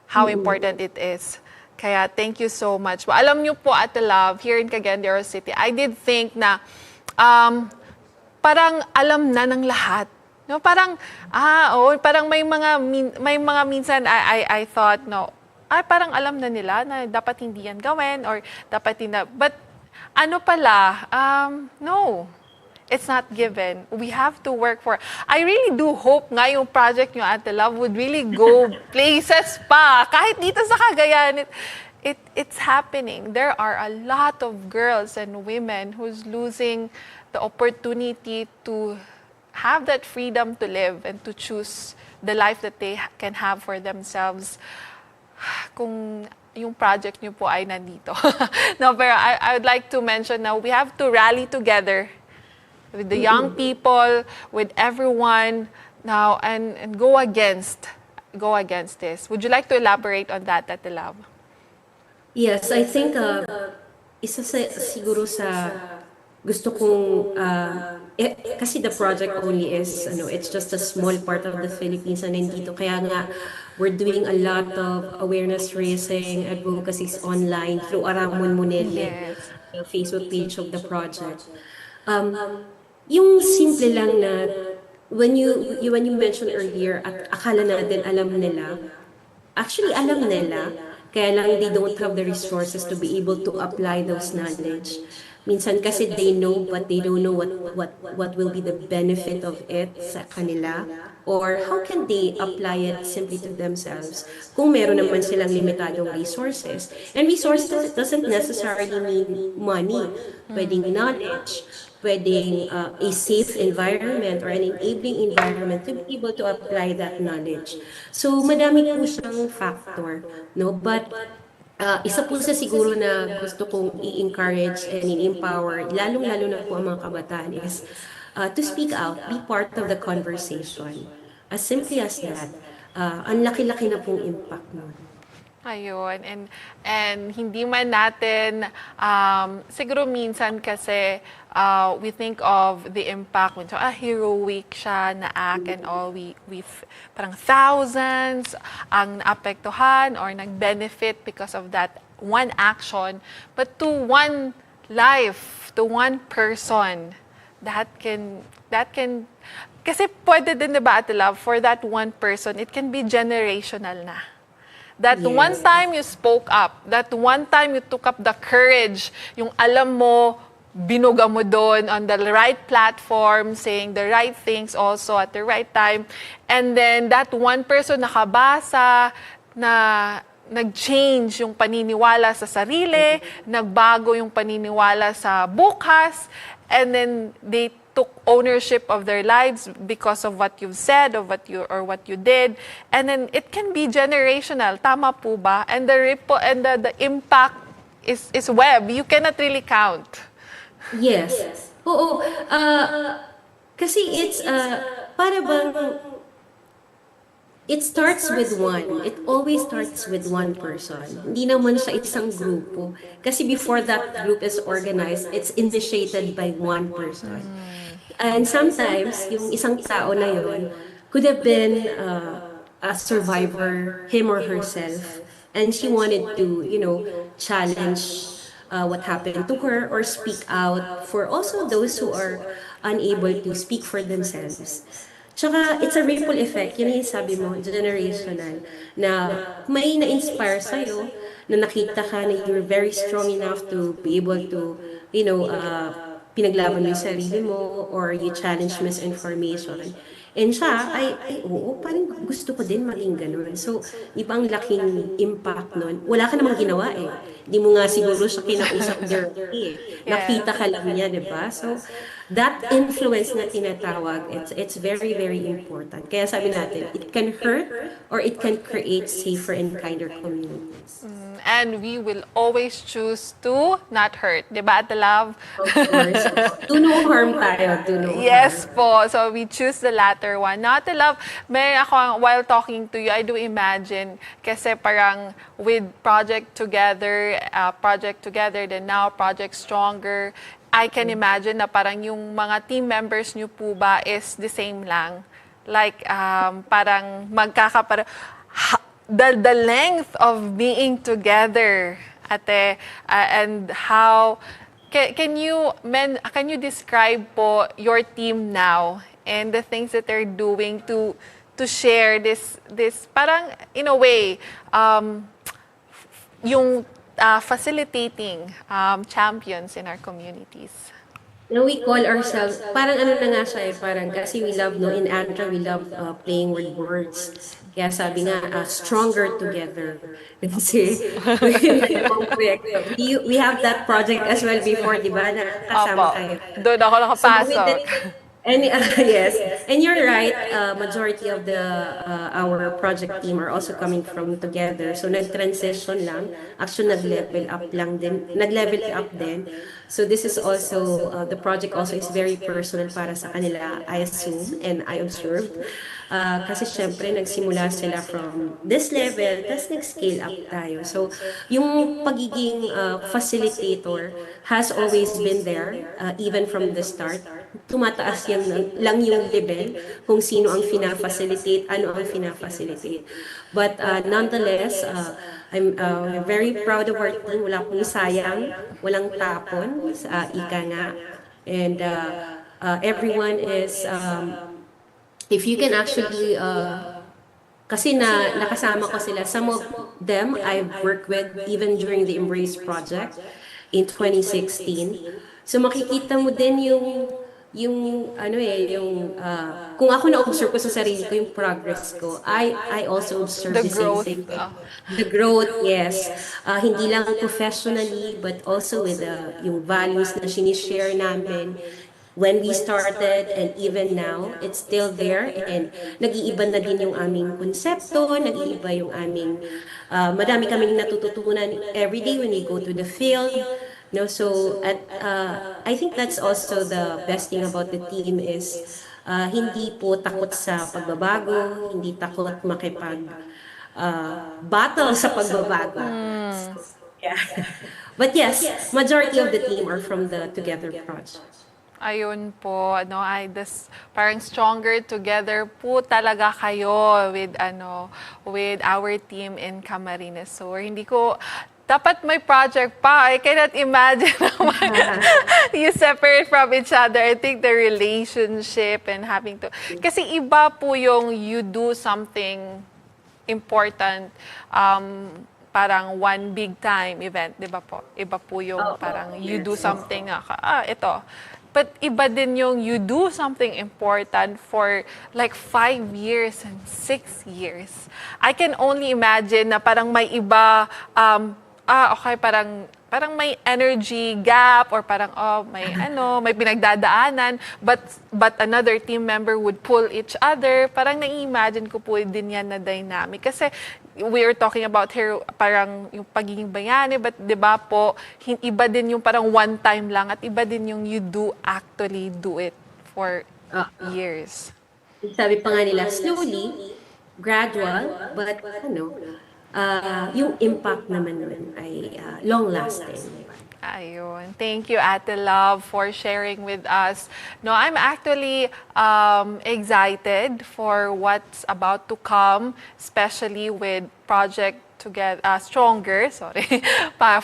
how important it is. Kaya thank you so much. Alam niyo po, Ate Love, here in Cagayan de Oro City, I did think na parang alam na ng lahat. No, parang parang may mga minsan I thought parang alam na nila na dapat hindi yan gawin or dapat hindi. But ano pala, no. It's not given. We have to work for. I really do hope nga yung project nyo, Ate Love, would really go places pa. Kahit dito sa Cagayan, it's happening. There are a lot of girls and women who's losing the opportunity to have that freedom to live and to choose the life that they can have for themselves. Kung yung project nyo po ay nandito. No, pero I would like to mention now, we have to rally together with the young people, with everyone now, and go against this. Would you like to elaborate on that, Ate Love? Yes, I think isa siguro sa gusto kong, kasi the project only is, it's just a small part of the Philippines na nandito. Kaya nga, we're doing a lot of awareness raising, advocacies online through Aramon Munelle, Yes. the Facebook page of the project. Um, yung simple lang na, when you mentioned earlier, at akala natin alam nila, actually, alam nila, kaya lang they don't have the resources to be able to apply those knowledge. Minsan kasi they know but they don't know what will be the benefit of it sa kanila or how can they apply it simply to themselves kung meron naman silang limitadong resources. And resources doesn't necessarily mean money. Pwedeng knowledge, pwedeng a safe environment or an enabling environment to be able to apply that knowledge. So, madami po siyang factor, no? But, isa po sa siguro na gusto kong i-encourage and i-empower, lalong-lalo na po ang mga kabataan is to speak out, be part of the conversation. As simply as that, ang laki-laki na pong impact nun. Ayun. And hindi man natin, siguro minsan kasi we think of the impact when so, heroic siya na act and all. Parang thousands ang naapektuhan or nag-benefit because of that one action. But to one life, to one person, that can kasi pwede din, diba, Ate Love, for that one person, it can be generational na. That Yes. one time you spoke up, that one time you took up the courage, yung alam mo, binuga mo doon on the right platform, saying the right things also at the right time. And then that one person nakabasa, na nag-change yung paniniwala sa sarili, nagbago yung paniniwala sa bukas, and then they took ownership of their lives because of what you've said, of what you did, and then it can be generational. Tama po ba? And the ripple and the impact is web. You cannot really count. Yes. Oo. Kasi it's, para bang, it starts with one. It always starts with one person. Hindi naman siya isang grupo. Kasi before that group is organized, it's initiated by one person. And sometimes, yung isang tao na yun could have been a survivor, him or herself, and she wanted to, challenge what happened to her or speak out for also those who are unable to speak for themselves. Tsaka, it's a ripple effect. Yun yung sabi mo, generational. Na may na-inspire sa'yo, na nakita ka na you're very strong enough to be able to, pinaglaban mo yung sarili mo or you challenge misinformation. And siya, oo, parang gusto ko din maging ganun. So, ibang laking impact nun. Wala ka namang ginawa eh. Hindi mo nga siguro siya kinausap directly eh. Nakita ka lang niya, di ba? So, that influence na tinatawag, it's very, very important. Kaya sabi natin, it can hurt or it can create safer and kinder communities. And we will always choose to not hurt. Diba, Ate Love? Of course. Do no harm tayo. Do no Yes harm. po. So we choose the latter one. Now, Ate Love, may ako, while talking to you, I do imagine, kasi parang with Project Together, then now Project Stronger, I can imagine na parang yung mga team members nyo po ba is the same lang? Like, parang the length of being together, Ate, and how can you describe po your team now and the things that they're doing to share this parang in a way yung facilitating champions in our communities. We call ourselves, parang ano na nga siya eh, parang kasi we love, in ADRA, we love playing with words. Kaya sabi nga, stronger together. Kasi, we have that project as well before, di ba, na kasama tayo. Doon ako nakapasok. Yes, and you're right. Majority of our project team are also coming from together. So nag-transition lang. Actually, nag-level up din. So this is also the project also is very personal para sa kanila. I assume and I observed. Kasi syempre nagsimula sila from this level, tapos nag-scale up tayo. So yung pagiging facilitator has always been there, even from the start. Tumataas lang yung level kung sino ang fina-facilitate, ano ang fina-facilitate. But nonetheless, I'm very proud of our team. Wala pong sayang, walang tapon, ika nga. And everyone is, if you can actually, kasi nakasama ko sila. Some of them I've worked with even during the Embrace project in 2016. So makikita mo din yung ano yung kung ako na-observe ko sa sarili ko yung progress ko, I also observe The the same growth. thing. The growth, yes. Hindi lang professionally but also with yung values na sinishare namin when we started and even now, it's still there and nag-iiba na din yung aming konsepto, nag-iiba yung aming, madami kaming natututunan every day when we go to the field. No, so I think that's also the best thing about the team is hindi po takot sa pagbabago, hindi takot makipag battle sa pagbabago. So, yeah. But yes, majority of the team are from the Together project. Ayun po, parang stronger together po talaga kayo with our team in Camarines Sur. Hindi ko dapat may project pa. I cannot imagine you separate from each other. I think the relationship and having to, kasi iba po yung you do something important, parang one big time event, di ba po? Iba po yung parang you do something, ito. But iba din yung you do something important for like 5 years and 6 years. I can only imagine na parang may iba, okay, parang may energy gap or parang may pinagdadaanan, but another team member would pull each other. Parang nai-imagine ko po din yan na dynamic. Kasi we are talking about here parang yung pagiging bayani, but 'di ba po, iba din yung parang one time lang at iba din yung you do actually do it for years. Sabi pa nga nila, slowly, gradual, but yung impact naman nun ay long-lasting. Ayun. Thank you, Ate Love, for sharing with us. No, I'm actually excited for what's about to come, especially with Project Stronger,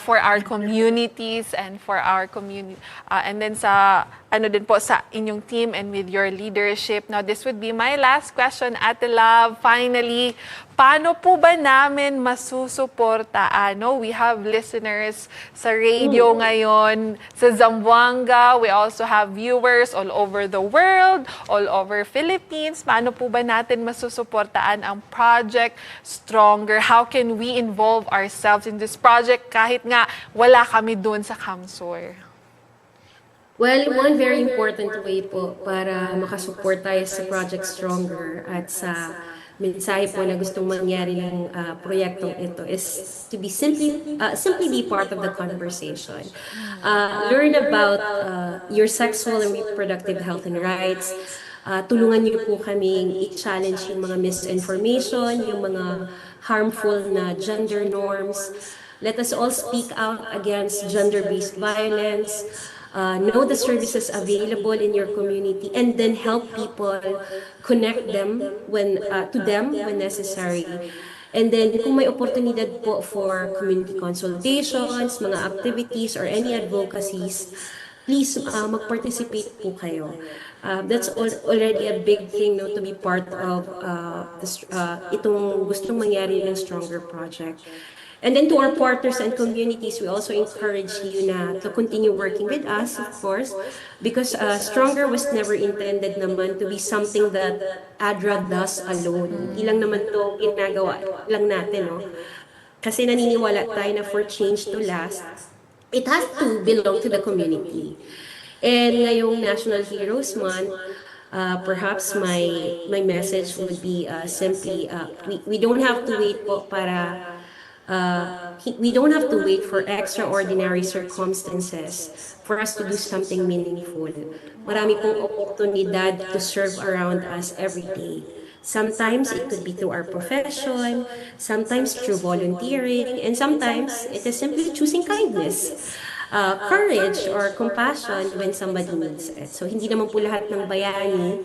for our communities and for our community, and then sa din po sa inyong team and with your leadership. Now, this would be my last question, Ate Love. Finally, paano po ba namin masusuportaan? No, we have listeners sa radio ngayon, sa Zamboanga. We also have viewers all over the world, all over Philippines. Paano po ba natin masusuportaan ang Project Stronger? How can we involve ourselves in this project kahit nga wala kami doon sa Kamsur? Well, one very important way po para makasupport tayo sa Project Stronger at sa mensahe po na gustong mangyari ng proyektong ito is to be simply be part of the conversation. Learn about your sexual and reproductive health and rights. Tulungan niyo po kaming i-challenge yung mga misinformation, yung mga harmful na gender norms. Let us all speak out against gender-based violence. Know the services available in your community and then help people connect them to them when necessary. And then kung may oportunidad po for community consultations, mga activities or any advocacies, please mag-participate po kayo. That's already a big thing to be part of itong gustong mangyari ng Stronger Project. And then to our partners and communities, we also encourage you to continue working with us, of course, because Stronger was never intended naman to be something that ADRA does alone. Hindi lang naman to ginagawa lang natin, no? Kasi naniniwala tayo na for change to last, it has to belong to the community. And ngayong National Heroes Month, perhaps my message would be simply, we don't have to wait po para we don't have to wait for extraordinary circumstances for us to do something meaningful. Marami pong oportunidad to serve around us every day. Sometimes it could be through our profession, sometimes through volunteering, and sometimes it is simply choosing kindness, courage, or compassion when somebody needs it. So hindi naman po lahat ng bayani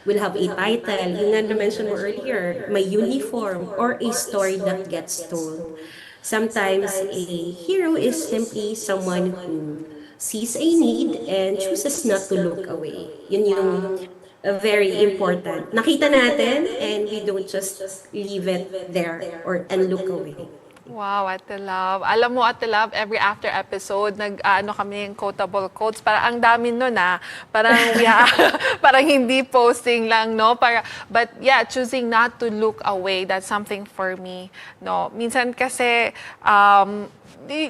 will have a title. Yung nga na-mention mo earlier, may uniform or a story that gets told. Sometimes a hero is simply someone who sees a need and chooses not to look away. Yun yung very important. Nakita natin and we don't just leave it there or and look away. Wow, Ate Love. Alam mo, Ate Love, every after episode, ano kami yung quotable quotes. Parang ang dami nun, Parang, parang hindi posting lang, no? But yeah, choosing not to look away, that's something for me, no? Minsan kasi,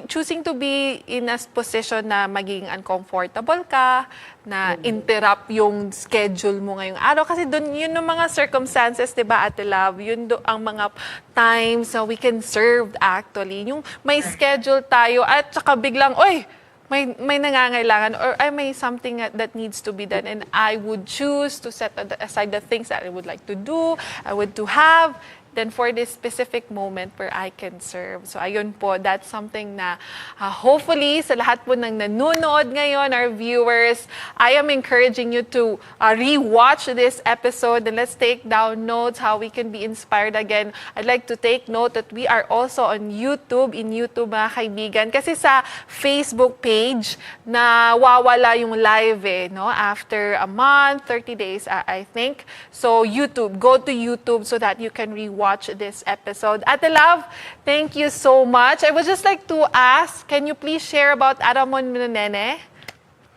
choosing to be in a position na maging uncomfortable ka, na interrupt yung schedule mo ngayong araw. Kasi doon, yun yung mga circumstances, di ba, Ate Love? Yun ang mga times na we can serve actually. Yung may schedule tayo at saka biglang, oy, may nangangailangan or may something that needs to be done and I would choose to set aside the things that I would like to do, I would to have, then for this specific moment where I can serve. So ayun po, that's something na hopefully sa lahat po ng nanonood ngayon, our viewers, I am encouraging you to re-watch this episode and let's take down notes how we can be inspired again. I'd like to take note that we are also on YouTube, in YouTube mga kaibigan. Kasi sa Facebook page, nawawala yung live no? After a month, 30 days, I think. So YouTube, go to YouTube so that you can re-watch this episode. Ate Love, thank you so much. I would just like to ask, can you please share about Aramon Nene?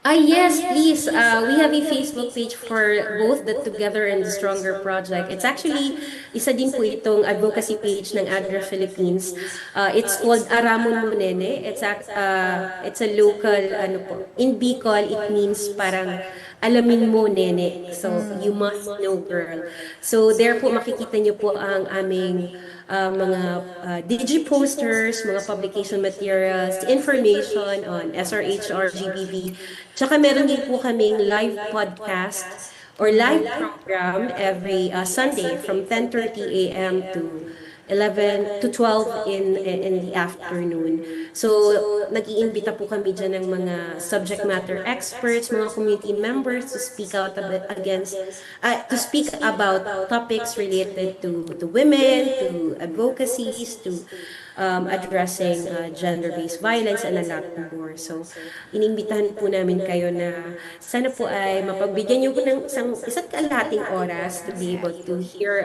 Yes, please. We have a Facebook page for both the Together and the Stronger project. It's actually, isa din po itong advocacy page ng ADRA Philippines. It's called Aramon Mo Nene. It's a local, in Bicol, it means parang alamin mo, nene. So, you must know, girl. So, there po makikita niyo po ang aming mga digi-posters, mga publication materials, information on SRH or GBV. Tsaka meron din po kaming live podcast or live program every Sunday from 10:30 a.m. to 11 to 12 in the afternoon. So, nag-iimbita po kami dyan ng mga subject matter experts, mga community members to speak out to speak about topics related to women, to advocacies, to addressing gender-based violence and a lot more. So, inimbitahan po namin kayo na sana po ay mapagbigyan niyo po ng isa't kalahating oras to be able to hear,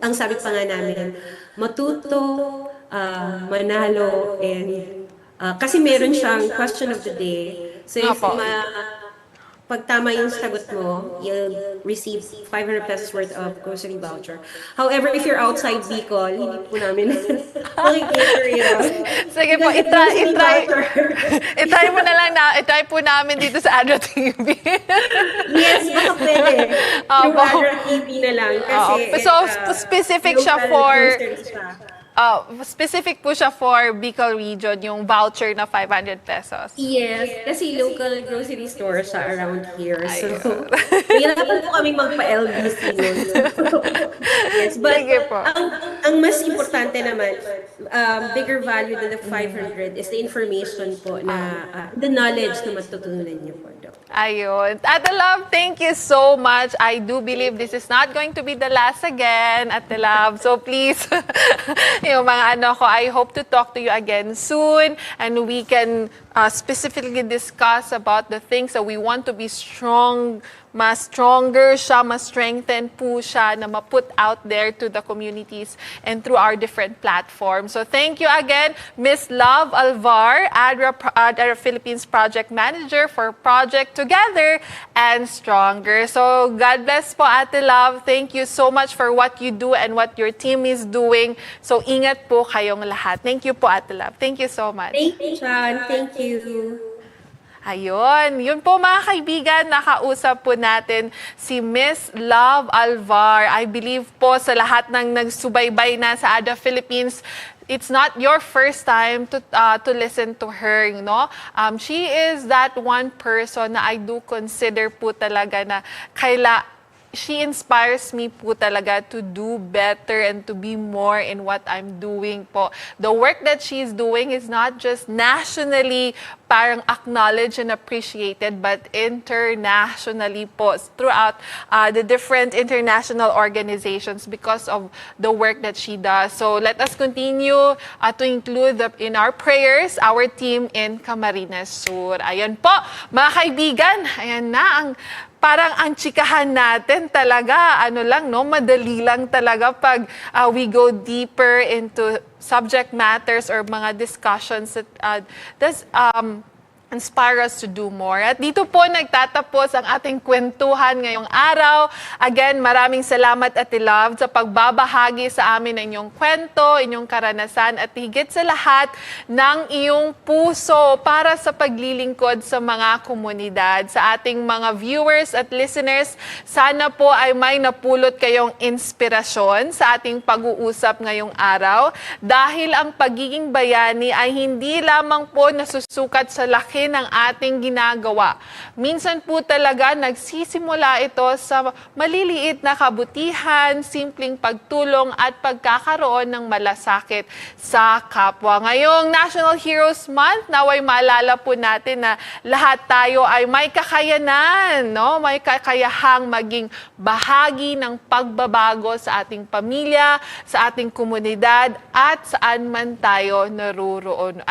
ang sabi pa nga namin, matuto, manalo, and kasi meron siyang question of the day. So, if pag tama yung sagot mo, you'll receive 500 pesos worth of grocery voucher. However, if you're outside Bicol, hindi po namin makikita yun. Sige po, itry mo na lang itry po namin dito sa ADRA TV. Yes, baka pwede. Yung ADRA TV na lang. Kasi, so, specific siya for... specific po siya for Bicol region, yung voucher na 500 pesos. Yes, kasi local grocery store siya around here. So, hirapan po kaming magpa-LBC nun. Yes, but ang mas importante naman, bigger value than the 500 is the information po na, the knowledge na matutunan niyo po. Ayun. Ate Love, thank you so much. I do believe this is not going to be the last again, Ate Love. So please, yung mga I hope to talk to you again soon and we can specifically discuss about the things that we want to be strong, mas stronger siya, mas strengthen po siya na ma-put out there to the communities and through our different platforms. So thank you again, Miss Love Alvar, ADRA Philippines Project Manager for Project Together and Stronger. So God bless po, Ate Love. Thank you so much for what you do and what your team is doing. So ingat po kayong lahat. Thank you po, Ate Love. Thank you so much. Thank you, John. Thank you. Ayun. Yun po mga kaibigan, nakausap po natin si Miss Love Alvar. I believe po sa lahat ng nagsubaybay na sa ADRA Philippines, it's not your first time to listen to her, no? She is that one person na I do consider po talaga na she inspires me po talaga to do better and to be more in what I'm doing po. The work that she's doing is not just nationally parang acknowledged and appreciated, but internationally po throughout the different international organizations because of the work that she does. So let us continue to include in our prayers our team in Camarines Sur. Ayan po, mga kaibigan, ayan na ang parang ang chikahan natin talaga, ano lang, no, madali lang talaga pag we go deeper into subject matters or mga discussions that inspire us to do more. At dito po nagtatapos ang ating kwentuhan ngayong araw. Again, maraming salamat Ate Love sa pagbabahagi sa amin ng inyong kwento, inyong karanasan at higit sa lahat ng iyong puso para sa paglilingkod sa mga komunidad. Sa ating mga viewers at listeners, sana po ay may napulot kayong inspirasyon sa ating pag-uusap ngayong araw dahil ang pagiging bayani ay hindi lamang po nasusukat sa laki ng ating ginagawa. Minsan po talaga nagsisimula ito sa maliliit na kabutihan, simpleng pagtulong at pagkakaroon ng malasakit sa kapwa. Ngayong National Heroes Month, naway maalala po natin na lahat tayo ay may kakayanan, no? May kakayahang maging bahagi ng pagbabago sa ating pamilya, sa ating komunidad at saan man tayo naroroon.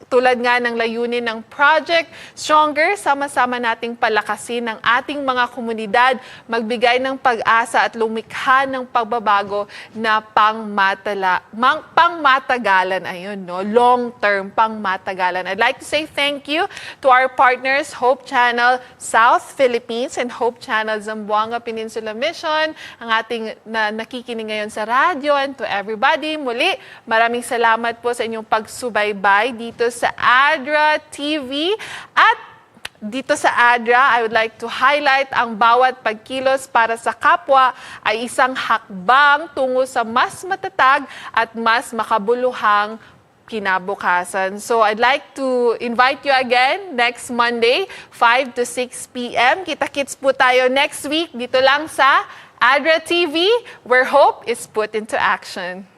Tulad nga ng layunin ng Project Stronger, sama-sama nating palakasin ang ating mga komunidad, magbigay ng pag-asa at lumikha ng pagbabago na pangmatagalan. Ayun, no? Long-term, pangmatagalan. I'd like to say thank you to our partners, Hope Channel South Philippines and Hope Channel Zamboanga Peninsula Mission, ang ating nakikinig ngayon sa radyo, and to everybody. Muli, maraming salamat po sa inyong pagsubaybay dito sa ADRA TV. At dito sa ADRA, I would like to highlight ang bawat pagkilos para sa kapwa ay isang hakbang tungo sa mas matatag at mas makabuluhang kinabukasan. So I'd like to invite you again next Monday, 5 to 6 p.m. Kita-kits po tayo next week dito lang sa ADRA TV, where hope is put into action.